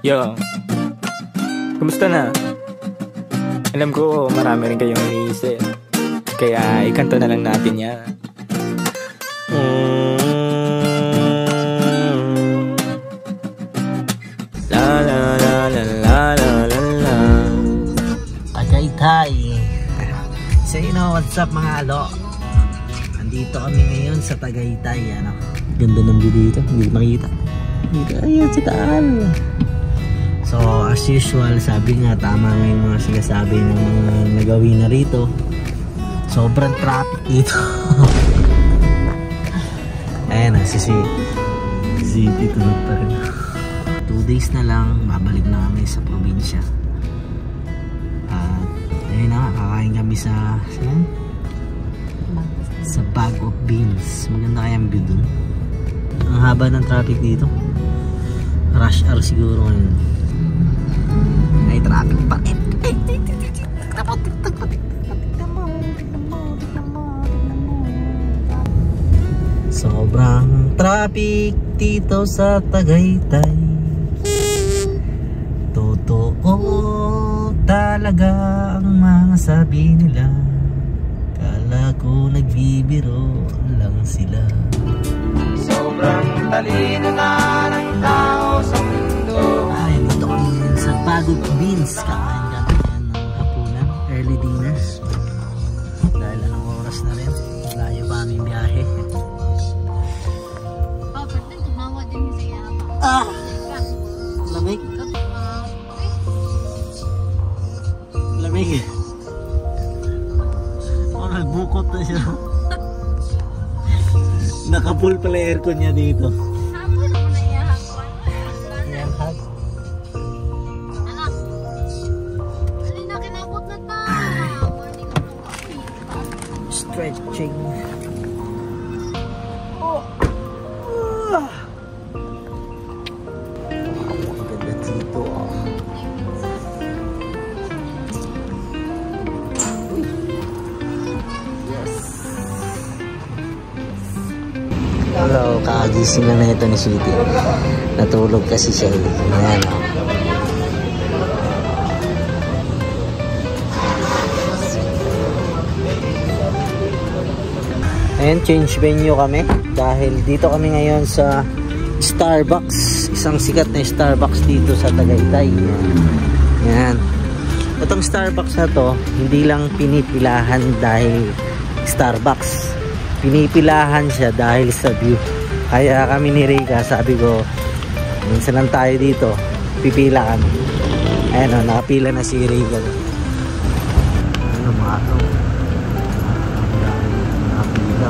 Yo, kumusta na? Alam ko marami rin kayong iniisip, kaya ikanto na lang natin yan. La la la la la la la la. Tagaytay. So you know what's up mga alo? Andito kami ngayon sa Tagaytay. Ano? Ganda ng view dito, hindi makita. Ayan sa taal. So as usual, sabi nga tama nga yung mga sinasabi ng mga nagawi na rito. Sobrang traffic dito. Ayan na, city tulog pa rin. 2 days na lang, babalik na kami sa probinsya. At ayun na, kakain kami sa Bag of Beans. Maganda kayang view dun. Ang haba ng traffic dito. Rush hour siguro ngayon. Ay, traffic pa. Sobrang traffic dito sa Tagaytay. Totoo talaga ang mga sabi nila. Kala ko nagbibiro lang sila. Sobrang talino na ng tao sa mundo. Ay, dito kami sa Bag of Beans. Kakain kami yan ng hapunan, early dinner. Dahil anong oras na rin, layo pa aming biyahe. Ah! Lamig. Lamig. Oh, nagbukot na siya. Naka-full pala aircon niya dito. Hapon mo na yan. Yan, hag. Anak. Alina, kinabot na ta. Morning na po. Stretching. Maganda dito. Hello, kakagising na ito ni Sweetie. Natulog kasi siya. Ayan. Ayan, change venue kami. Dahil dito kami ngayon sa Starbucks. Isang sikat na Starbucks dito sa Tagaytay. Ayan. Itong Starbucks na to, hindi lang pinipilahan dahil Starbucks. Pinipilahan siya dahil sa view. Kaya kami ni Rika, sabi ko, minsan lang tayo dito, pipila kami. Ayan o, nakapila na si Rika. Ano mga ito? Nakapila.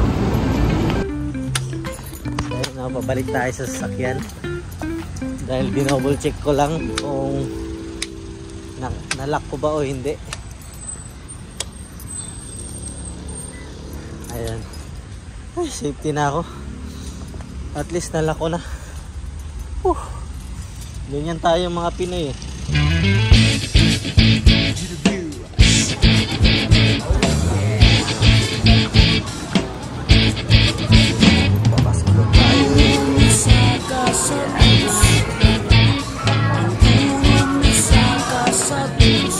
Ayun o, pabalik tayo sa sasakyan. Dahil dinouble check ko lang kung nalock ko ba o hindi. Ayan. Ay, safety na ako. At least nalock ko na. Ganyan tayo mga Pinoy eh. Papasok tayo sa kasabus. Ang tulong sa kasabus.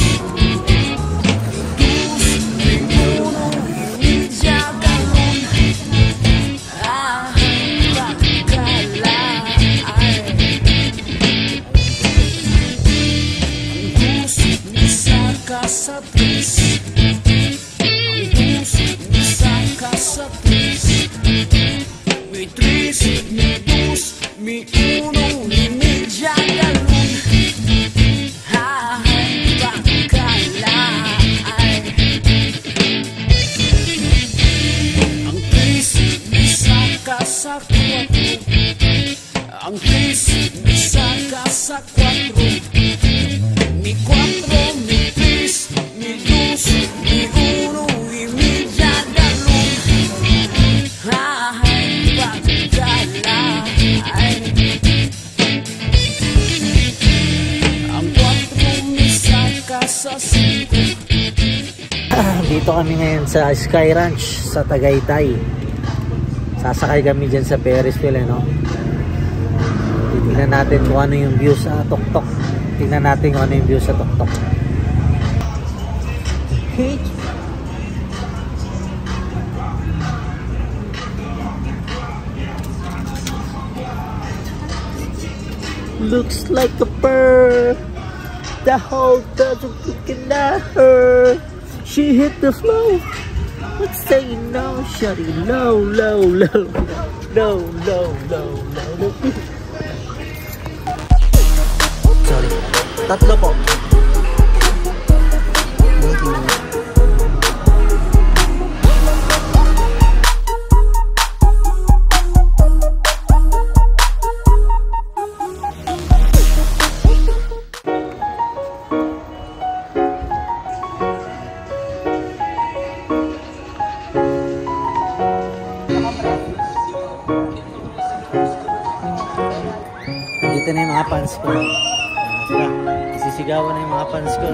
Ang 3, isa ka sa 4. Mi 4, mi 3, mi 2, mi 1, y mi dadalong. Ay, pagdala. Ang 4, mi isa ka sa 5. Dito kami ngayon sa Sky Ranch sa Tagaytay. Sasakay kami dyan sa Ferris wheel, no? Titignan natin kung ano yung view sa tuktok. Tingnan natin kung ano yung view sa tuktok. Okay. Looks like a bird. The whole doesn't looking at her. She hit the floor. Let's say no, shawty, low, low, low, low, low, low, low. Sorry. Tatlo po. Thank you. Dito na yung mga fans ko. Isisigawan na yung mga fans ko.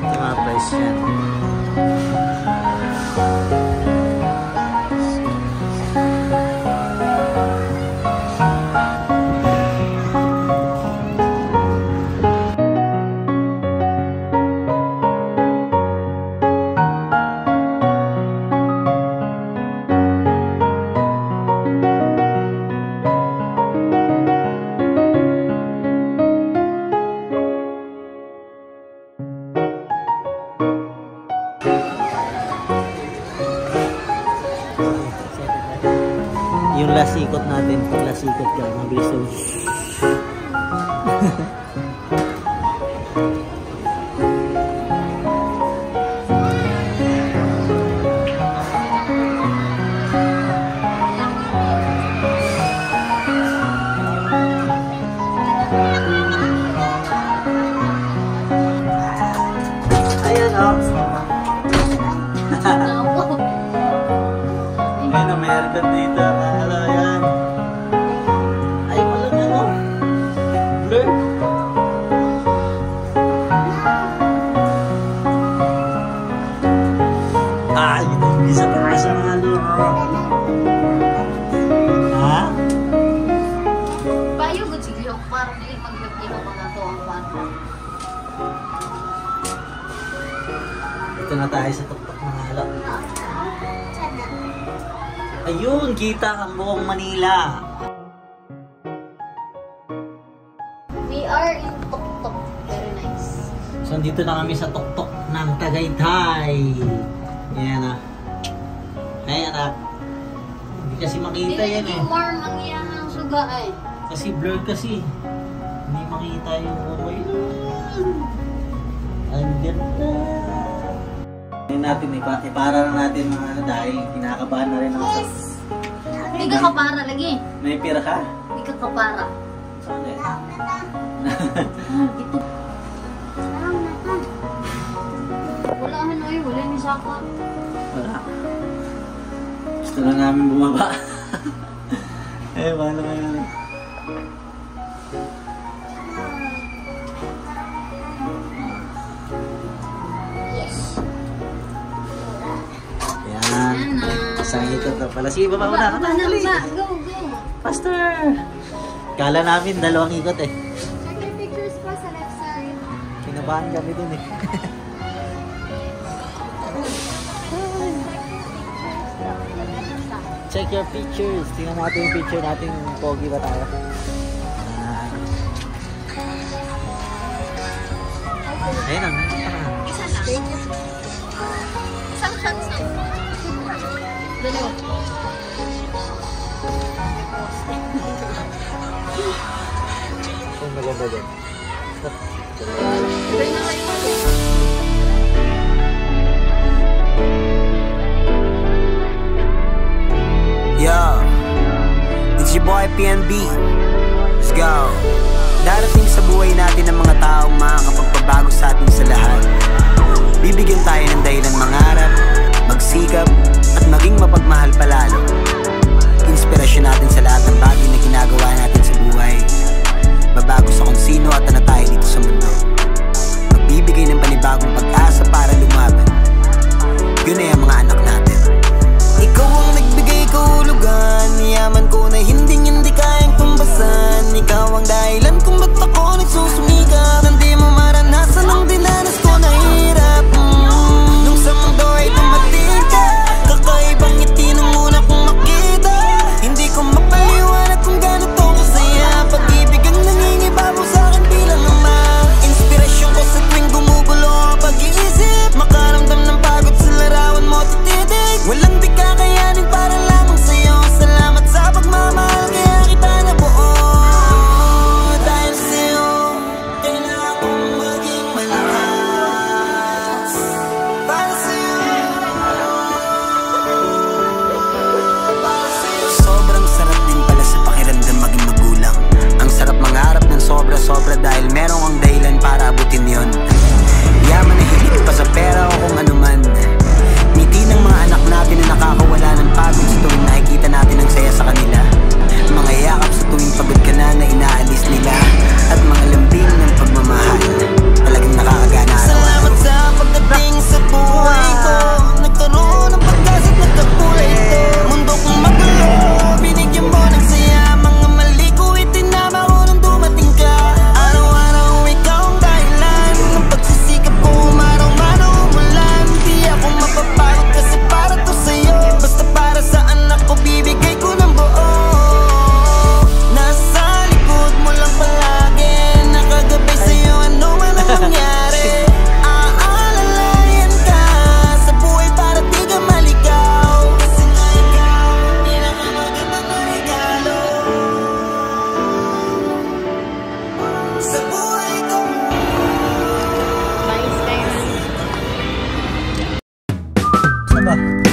Ito mga price yan. Yung last ikot natin, pag last ikot ka, mabilis to. Ayan o. Ayun o, may aircon dito. Ayan. Ay, walang ano. Blur. Ay, hindi sa taas ang ano. Ha? Bayo, good siglo. Parang hindi maglagyan ako na to ang pato. Ito na tayo sa tuktok ng halak. Ayun, kita ang buong Manila. We are in Tok-Tok. Very nice. So, dito na kami sa tuktok ng Tagaytay. Yan ah. Ay, anak. Hindi kasi makita yan eh. Hindi warm ang iyan ng suga eh. Kasi blur kasi. Hindi makita yung buhay. Ang ganda. Ngayon natin, ipara na natin mga ano dahil kinakabahan na rin ako sa... Hindi ka kapara lagi. May pira ka? Hindi ka kapara. Saan eh? Ito. Wala ano eh. Wala ni Saka. Wala. Gusto na namin bumaba. Eh, paano ngayon? Yan. Isang ikot na pala. Sige, baba na. Baba na, baba. Go, go. Faster! Kala namin 2 ikot eh. Check your pictures pa sa left side. Kinabahan kami dun eh. Check your pictures. Tingnan natin yung picture natin. Pogi ba tayo? Ayun ang. Isa lang. Isang shots na. Dalawa. Ang maganda din. Try na kayo. Yo, it's your boy PNB. Let's go. Darating sa buhay natin ang mga taong makakapagpabago sa atin sa lahat. Bibigyan tayo ng dahilan mangarap, magsikap, at maging mapagmahal palalo. Inspirasyon natin sa lahat ng bagay na ginagawa natin sa buhay. Babago sa kung sino at ano tayo dito sa mundo. Magbibigay ng panibagong pag-asa para lumaban. Yun ay ang mga ba?